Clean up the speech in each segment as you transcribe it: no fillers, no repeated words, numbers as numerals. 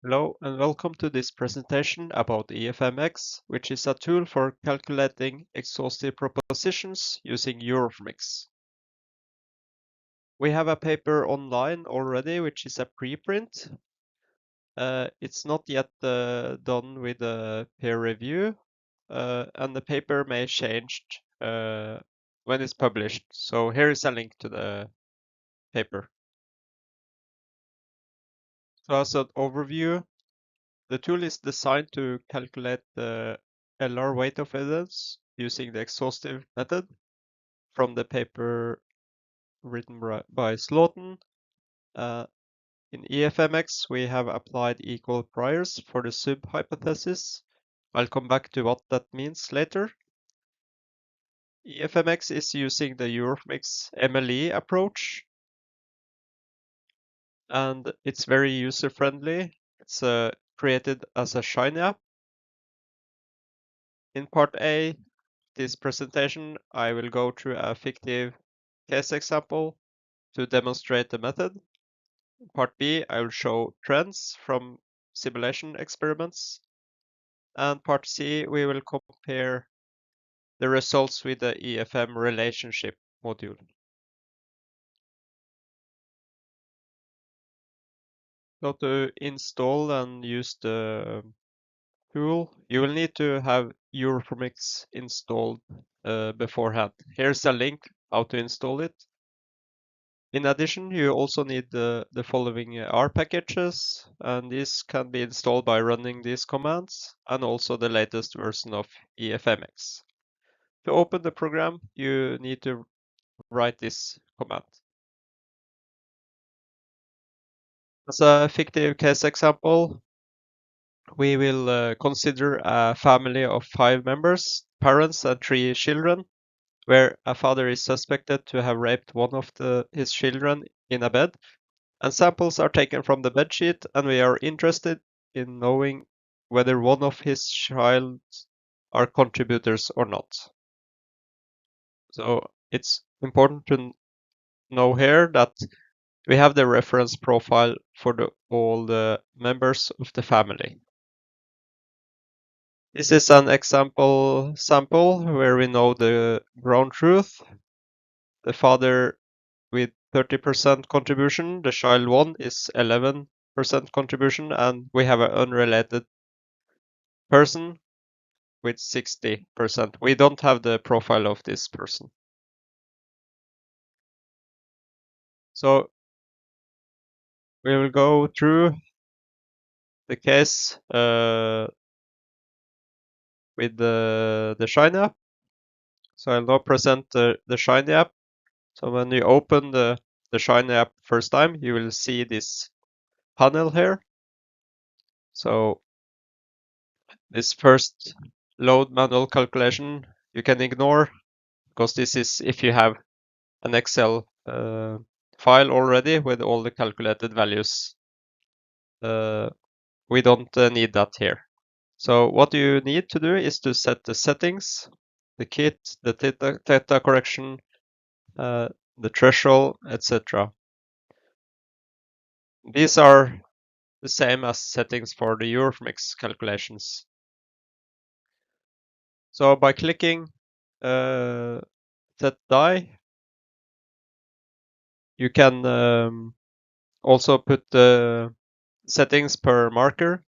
Hello and welcome to this presentation about EFMex, which is a tool for calculating exhaustive propositions using EFMex. We have a paper online already, which is a preprint. It's not yet done with a peer review, and the paper may change when it's published. So here is a link to the paper. So as an overview, the tool is designed to calculate the LR weight of evidence using the exhaustive method from the paper written by Slaughton. In EFMex, we have applied equal priors for the sub-hypothesis. I'll come back to what that means later. EFMex is using the EFMex MLE approach, and it's very user-friendly. It's created as a Shiny app. In part A, this presentation, I will go through a fictive case example to demonstrate the method. In part B, I will show trends from simulation experiments. And part C, we will compare the results with the EFM relationship module. So to install and use the tool, you will need to have EFMex installed beforehand. Here's a link how to install it. In addition, you also need the following R packages, and this can be installed by running these commands, and also the latest version of EFMex. To open the program, you need to write this command. As a fictive case example, we will consider a family of 5 members, parents and 3 children, where a father is suspected to have raped one of his children in a bed. And samples are taken from the bedsheet, and we are interested in knowing whether one of his child are contributors or not. So it's important to know here that we have the reference profile for all the members of the family. This is an example sample where we know the ground truth. The father with 30% contribution, the child 1 is 11% contribution, and we have an unrelated person with 60%. We don't have the profile of this person. So we will go through the case with the Shiny app. So I'll now present the Shiny app. So when you open the Shiny app first time, you will see this panel here. So this first load manual calculation you can ignore, because this is if you have an Excel file already with all the calculated values. We don't need that here. So what you need to do is to set the settings, the kit, the theta correction, the threshold, etc. These are the same as settings for the EFMex calculations. So by clicking set die, you can also put the settings per marker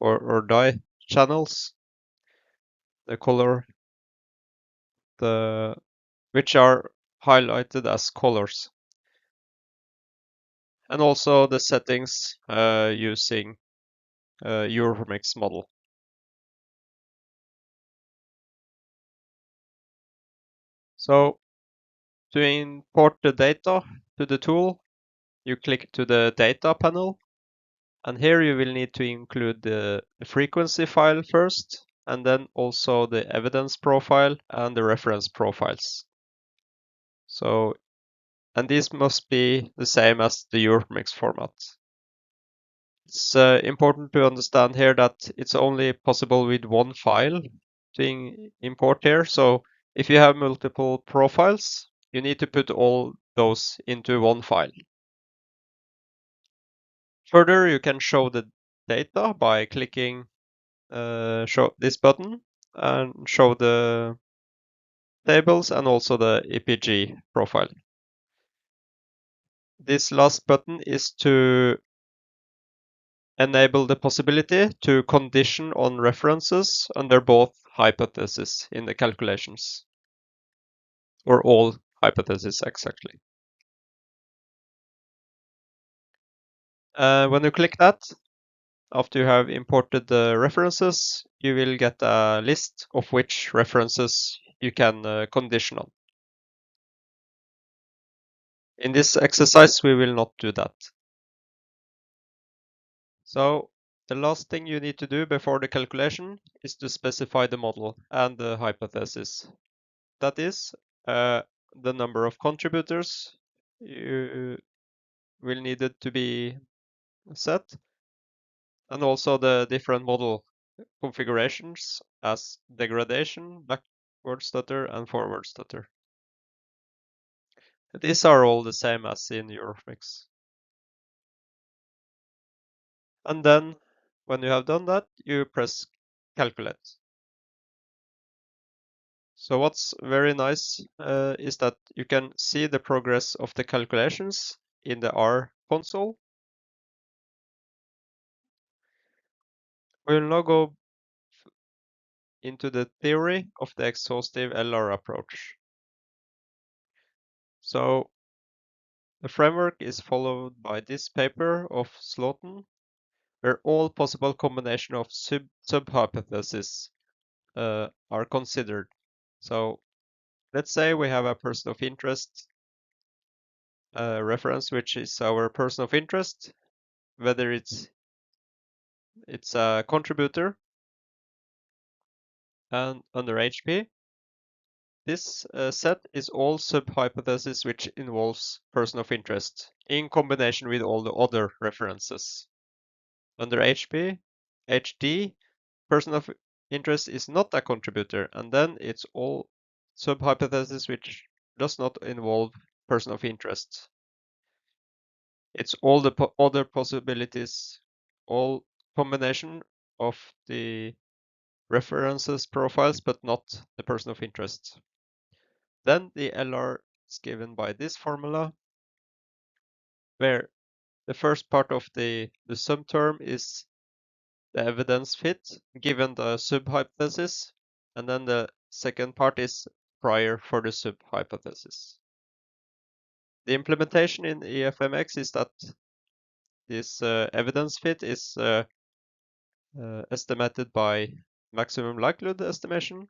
or die channels, the color, which are highlighted as colors, and also the settings using EFMex model. So to import the data to the tool, you click to the data panel, and here you will need to include the frequency file first, and then also the evidence profile and the reference profiles. So, and these must be the same as the EFMex format. It's important to understand here that it's only possible with one file to import here. So if you have multiple profiles, you need to put all those into one file. Further, you can show the data by clicking show this button and show the tables and also the EPG profile. This last button is to enable the possibility to condition on references under both hypotheses in the calculations, or all hypotheses exactly. When you click that, after you have imported the references, you will get a list of which references you can condition on. In this exercise, we will not do that. So the last thing you need to do before the calculation is to specify the model and the hypothesis. That is the number of contributors you will need it to be set, and also the different model configurations as degradation, backward stutter, and forward stutter. These are all the same as in EFMex. And then when you have done that, you press calculate. So what's very nice is that you can see the progress of the calculations in the R console. We'll now go into the theory of the exhaustive LR approach. So the framework is followed by this paper of Slaughton, where all possible combination of sub-hypotheses are considered. So let's say we have a person of interest reference, which is our person of interest, whether it's a contributor, and under HP, this set is all sub-hypotheses which involves person of interest in combination with all the other references. Under HD, person of interest is not a contributor, and then it's all sub-hypotheses which does not involve person of interest. It's all the other possibilities, all combination of the references profiles, but not the person of interest. Then the LR is given by this formula, where the first part of the sum term is the evidence fit given the sub-hypothesis, and then the second part is prior for the sub-hypothesis. The implementation in EFMex is that this evidence fit is estimated by maximum likelihood estimation,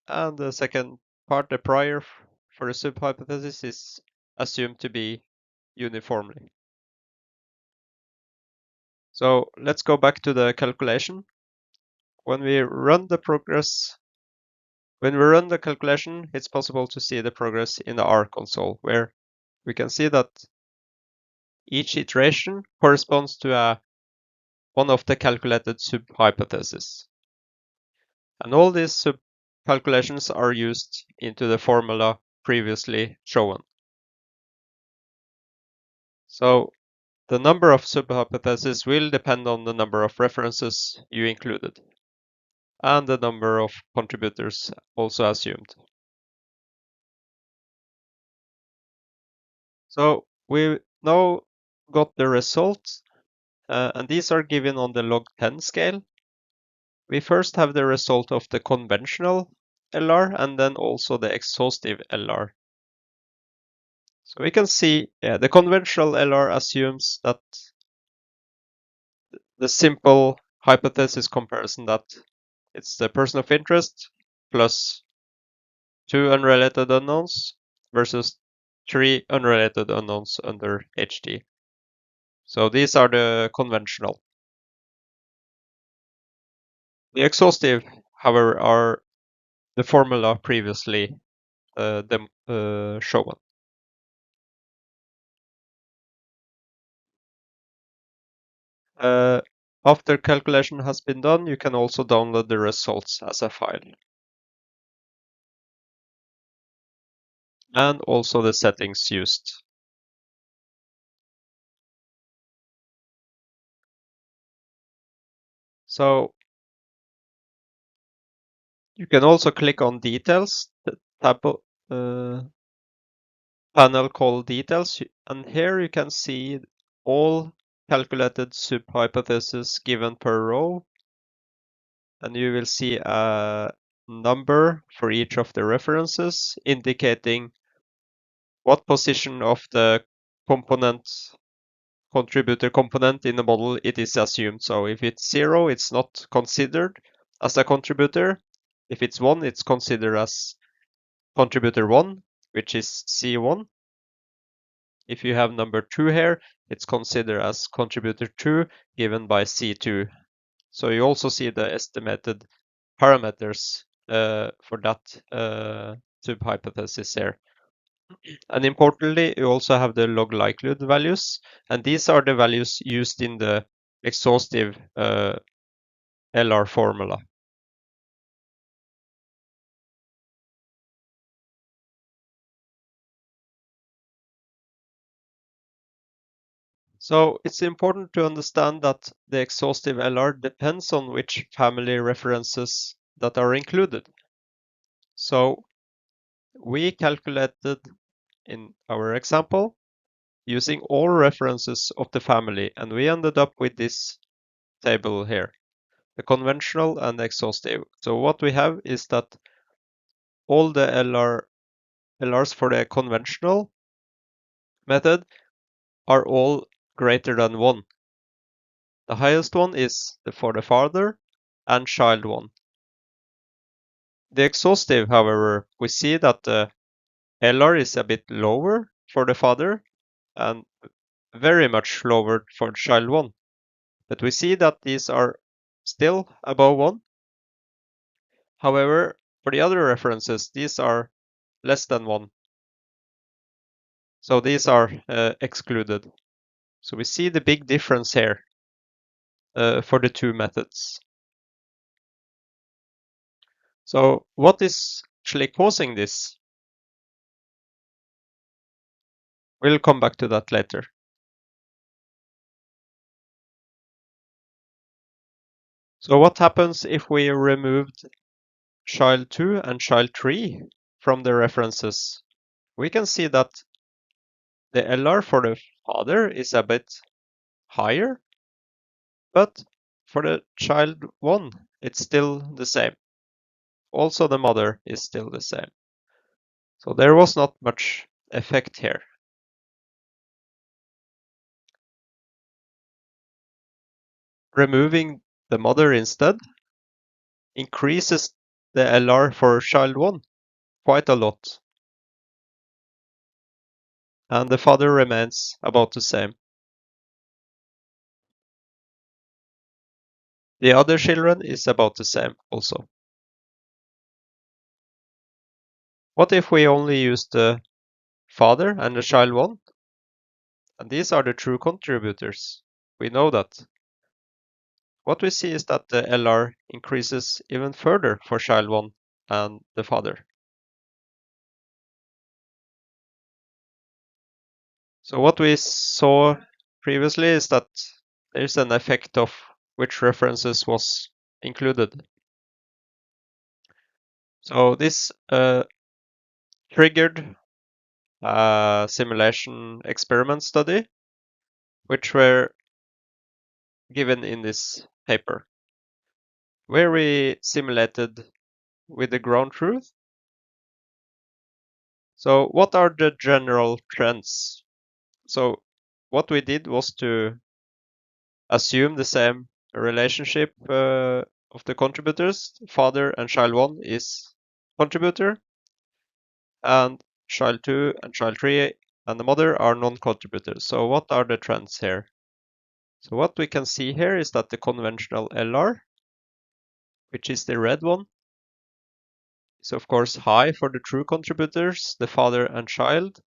and the second part, the prior for the sub-hypothesis, is assumed to be uniformly. So let's go back to the calculation. When we run the calculation, it's possible to see the progress in the R console, where we can see that each iteration corresponds to one of the calculated sub-hypotheses. And all these sub-calculations are used into the formula previously shown. So the number of sub-hypotheses will depend on the number of references you included, and the number of contributors also assumed. So we now got the results, and these are given on the log 10 scale. We first have the result of the conventional LR and then also the exhaustive LR. So we can see the conventional LR assumes that the simple hypothesis comparison, that it's the person of interest plus 2 unrelated unknowns versus 3 unrelated unknowns under HD. So these are the conventional. The exhaustive, however, are the formula previously shown. After calculation has been done, you can also download the results as a file. And also the settings used. So you can also click on details, the tab panel called details, and here you can see all calculated sub-hypotheses given per row, and you will see a number for each of the references indicating what position of the contributor component in the model it is assumed. So if it's 0, it's not considered as a contributor. If it's 1, it's considered as contributor 1, which is C1. If you have number 2 here, it's considered as contributor 2 given by C2. So you also see the estimated parameters for that sub-hypothesis here. And importantly, you also have the log likelihood values, and these are the values used in the exhaustive LR formula. So it's important to understand that the exhaustive LR depends on which family references that are included. So we calculated in our example using all references of the family, and we ended up with this table here, the conventional and exhaustive. So what we have is that all the LRs for the conventional method are all greater than 1. The highest one is for the father and child one. The exhaustive, however, we see that the LR is a bit lower for the father and very much lower for child one. But we see that these are still above 1. However, for the other references, these are less than 1. So these are excluded. So we see the big difference here for the two methods. So what is actually causing this? We'll come back to that later. So what happens if we removed child 2 and child 3 from the references? We can see that the LR for the father is a bit higher, but for the child 1, it's still the same. Also, the mother is still the same. So there was not much effect here. Removing the mother instead increases the LR for child 1 quite a lot. And the father remains about the same. The other children is about the same also. What if we only use the father and the child 1? And these are the true contributors. We know that. What we see is that the LR increases even further for child 1 and the father. So what we saw previously is that there's an effect of which references was included. So this triggered a simulation experiment study, which were given in this paper, where we simulated with the ground truth. So what are the general trends? So what we did was to assume the same relationship of the contributors. Father and child 1 is contributor, and child 2 and child 3 and the mother are non-contributors. So what are the trends here? So what we can see here is that the conventional LR, which is the red one, is of course high for the true contributors, the father and child.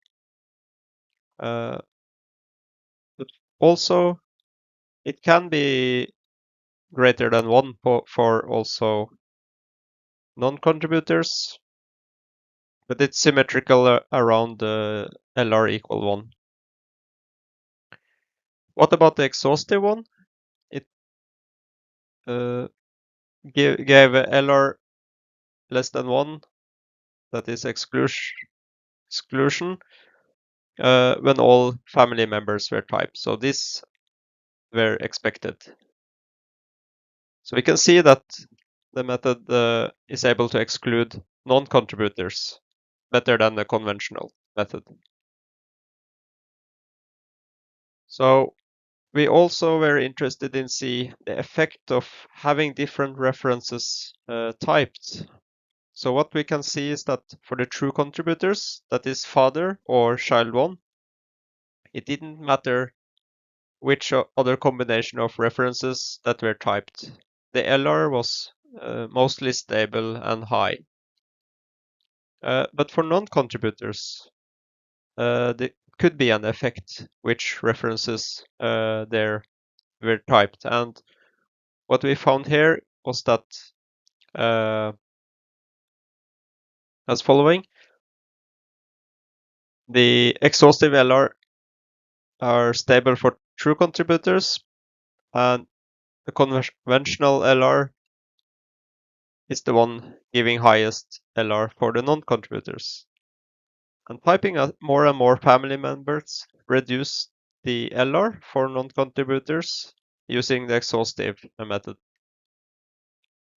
But also it can be greater than 1 for also non-contributors, but it's symmetrical around the LR equal 1. What about the exhaustive one? gave a LR less than 1, that is exclusion, when all family members were typed. So these were expected. So we can see that the method is able to exclude non-contributors better than the conventional method. So we also were interested in see the effect of having different references typed. So what we can see is that for the true contributors, that is father or child 1, it didn't matter which other combination of references that were typed. The LR was mostly stable and high. But for non-contributors, there could be an effect which references there were typed. And what we found here was that as following: the exhaustive LR are stable for true contributors, and the conventional LR is the one giving highest LR for the non-contributors. And typing more and more family members reduce the LR for non-contributors using the exhaustive method.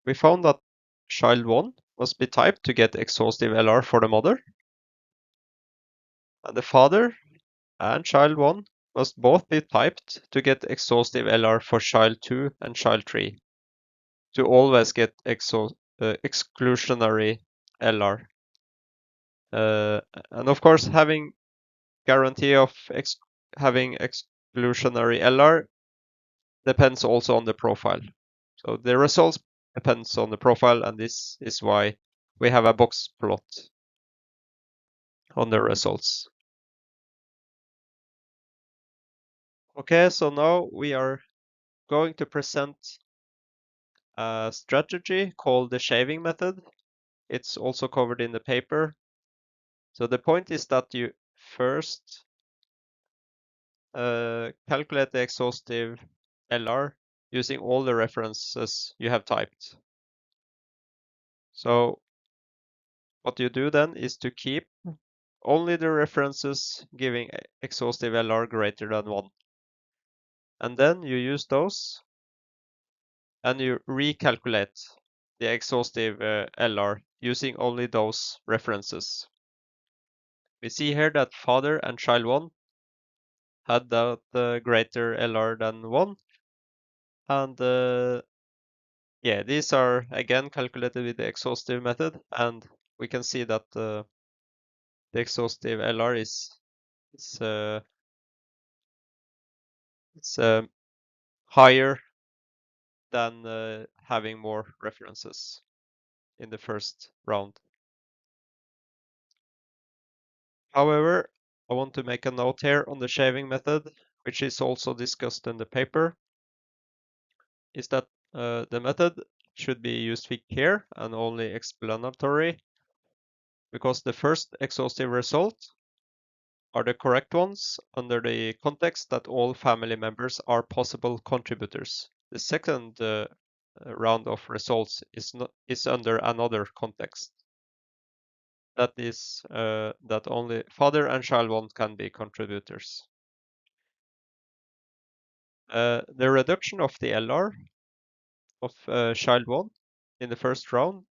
We found that child 1 must be typed to get exhaustive LR for the mother, and the father and child 1 must both be typed to get exhaustive LR for child 2 and child 3 to always get exclusionary LR. And of course, having guarantee of having exclusionary LR depends also on the profile. So the results depends on the profile, and this is why we have a box plot on the results. Okay, so now we are going to present a strategy called the shaving method. It's also covered in the paper. So the point is that you first calculate the exhaustive LR using all the references you have typed. So what you do then is to keep only the references giving exhaustive LR greater than 1. And then you use those and you recalculate the exhaustive LR using only those references. We see here that father and child 1 had that greater LR than 1. And yeah, these are again calculated with the exhaustive method, and we can see that the exhaustive LR is higher than having more references in the first round. However, I want to make a note here on the shaving method, which is also discussed in the paper, is that the method should be used with care and only explanatory, because the first exhaustive result are the correct ones under the context that all family members are possible contributors. The second round of results is under another context. That is that only father and child 1 can be contributors. The reduction of the LR of child 1 in the first round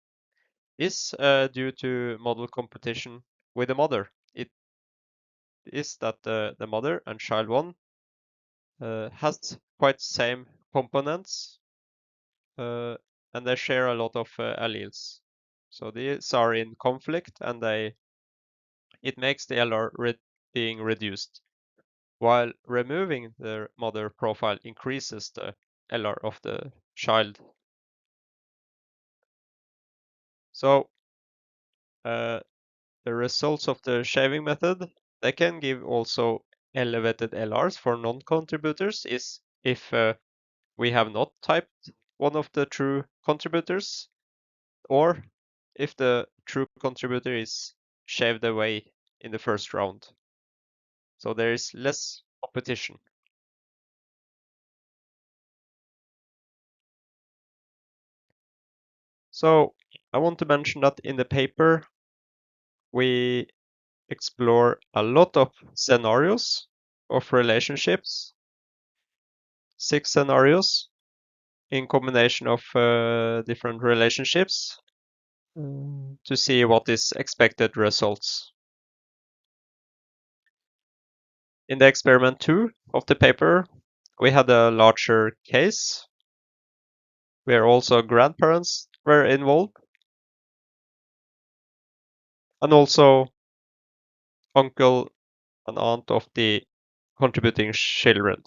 is due to model competition with the mother. It is that the mother and child 1 has quite same components, and they share a lot of alleles. So these are in conflict, and it makes the LR being reduced, while removing the mother profile increases the LR of the child. So the results of the shaving method, they can give also elevated LRs for non-contributors is if we have not typed one of the true contributors, or if the true contributor is shaved away in the first round. So there is less competition. So I want to mention that in the paper, we explore a lot of scenarios of relationships, 6 scenarios in combination of different relationships to see what is expected results. In the experiment 2 of the paper, we had a larger case where also grandparents were involved and also uncle and aunt of the contributing children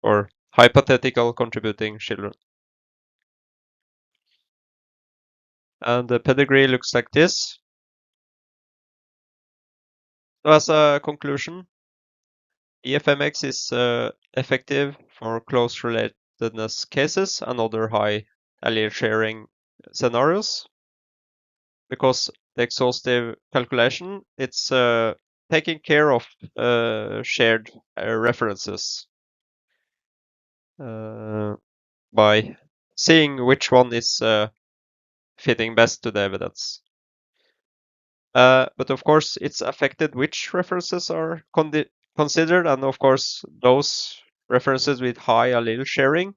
or hypothetical contributing children. And the pedigree looks like this. So as a conclusion, EFMex is effective for close relatedness cases and other high allele sharing scenarios because the exhaustive calculation, it's taking care of shared references by seeing which one is fitting best to the evidence. But of course, it's affected which references are considered, and of course, those references with high allele sharing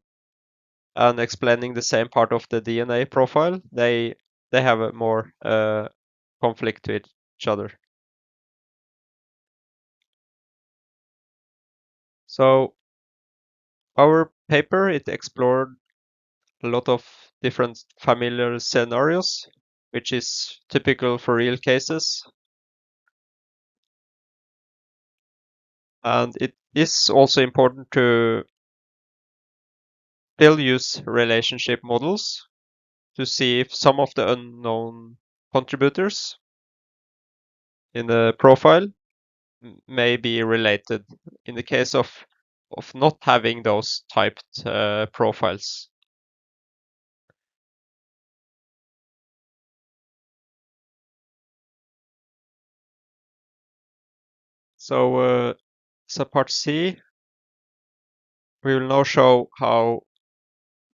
and explaining the same part of the DNA profile, they have a more conflict with each other. So our paper, it explored a lot of different familiar scenarios, which is typical for real cases. And it is also important to still use relationship models to see if some of the unknown contributors in the profile may be related in the case of not having those typed profiles. So part C, we will now show how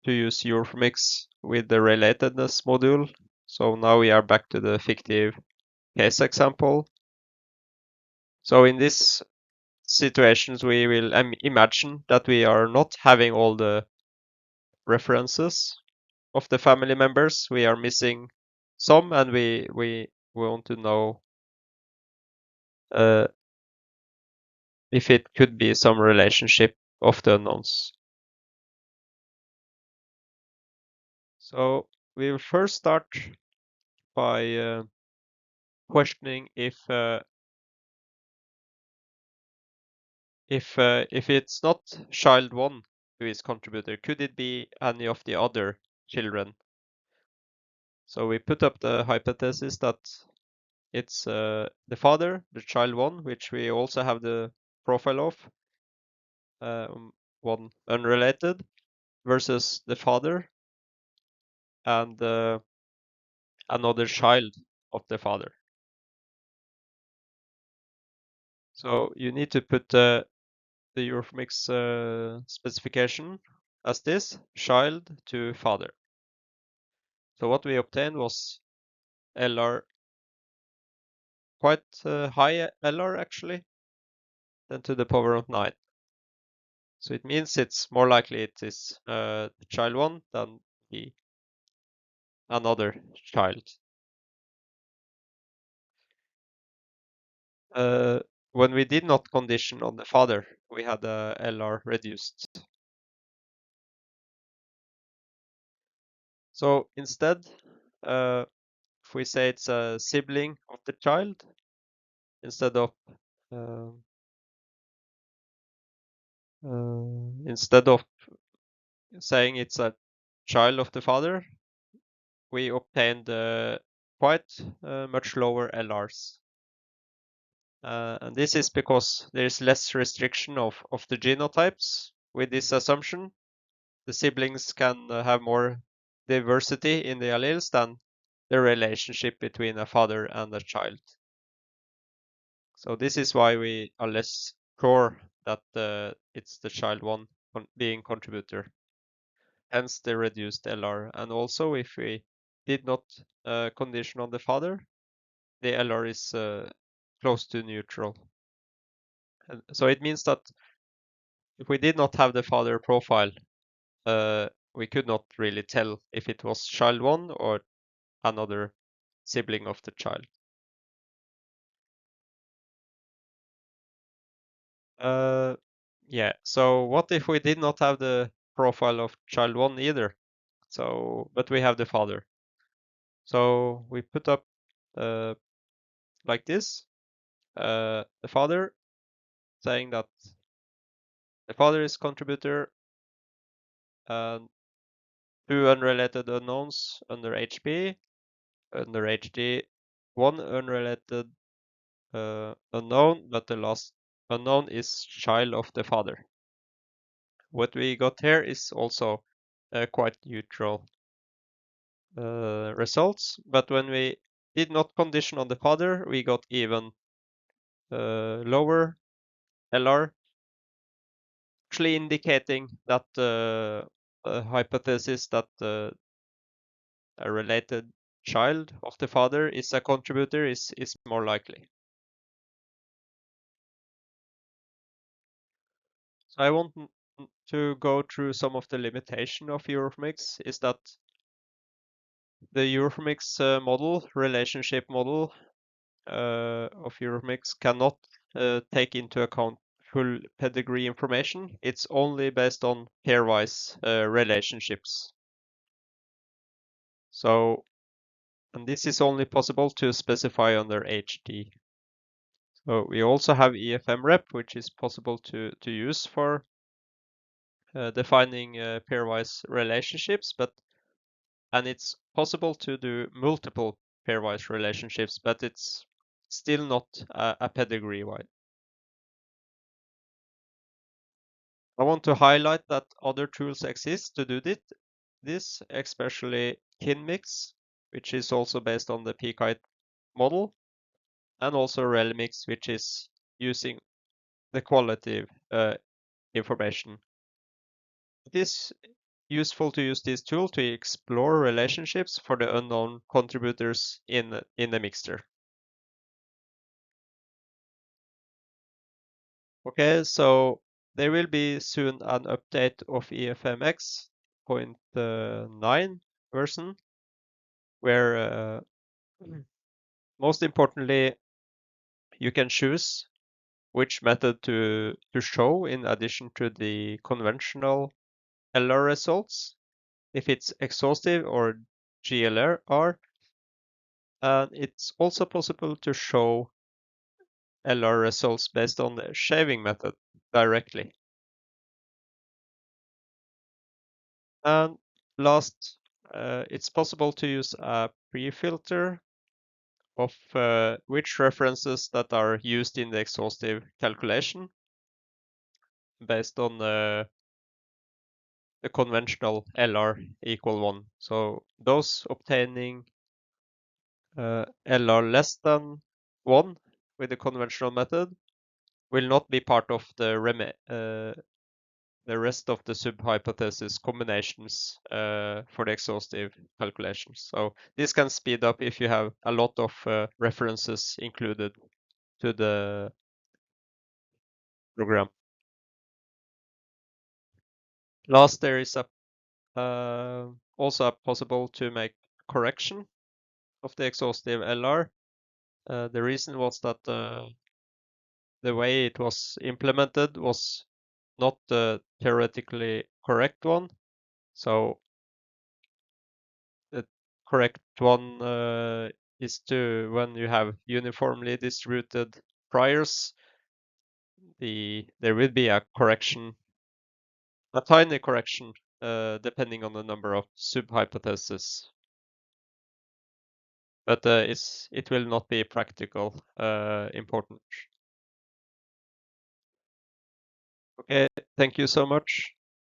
to use EFMex with the relatedness module. So now we are back to the fictive case example. So in these situations, we will imagine that we are not having all the references of the family members. We are missing some, and we want to know uh, if it could be some relationship of the unknowns. So we will first start by questioning if it's not child one who is contributor, could it be any of the other children? So we put up the hypothesis that it's the father, the child one, which we also have the profile of, one unrelated, versus the father and another child of the father. So you need to put the EFMex specification as this, child to father. So what we obtained was LR, quite high LR actually, 10 to the power of 9. So it means it's more likely it is the child one than the another child. When we did not condition on the father, we had the LR reduced. So instead, if we say it's a sibling of the child, instead of uh, instead of saying it's a child of the father, we obtained quite much lower LRs. And this is because there is less restriction of the genotypes with this assumption. The siblings can have more diversity in the alleles than the relationship between a father and a child. So this is why we are less sure that it's the child one being contributor. hence the reduced LR. And also, if we did not condition on the father, the LR is close to neutral. And so it means that if we did not have the father profile, we could not really tell if it was child 1 or another sibling of the child. Yeah, so what if we did not have the profile of child 1 either? So, but we have the father. So we put up like this, the father saying that the father is contributor and two unrelated unknowns under HB, under HD, one unrelated unknown, but the last unknown is child of the father. What we got here is also quite neutral results, but when we did not condition on the father, we got even lower LR, actually indicating that the hypothesis that a related child of the father is a contributor is more likely. So I want to go through some of the limitation of EFMex. Is that the EFMex model, relationship model of EFMex cannot take into account full pedigree information. It's only based on pairwise relationships. So, and this is only possible to specify under HD. So we also have EFMrep, which is possible to use for defining pairwise relationships, and it's possible to do multiple pairwise relationships, but it's still not a pedigree wide. I want to highlight that other tools exist to do this, especially KinMix, which is also based on the pKite model, and also RelMix, which is using the qualitative information. It is useful to use this tool to explore relationships for the unknown contributors in the mixture. Okay, so there will be soon an update of EFMX 0.9 version, where most importantly, you can choose which method to show in addition to the conventional LR results, if it's exhaustive or GLR, and it's also possible to show LR results based on the shaving method directly. And last, it's possible to use a pre-filter of which references that are used in the exhaustive calculation based on the conventional LR equal 1. So those obtaining LR less than 1 with the conventional method will not be part of the rest of the sub-hypothesis combinations for the exhaustive calculations. So this can speed up if you have a lot of references included to the program. Last, there is also possible to make correction of the exhaustive LR. The reason was that the way it was implemented was not the theoretically correct one. So the correct one is to, when you have uniformly distributed priors, there will be a correction, a tiny correction, depending on the number of sub-hypotheses. But it will not be practical important. Okay, thank you so much.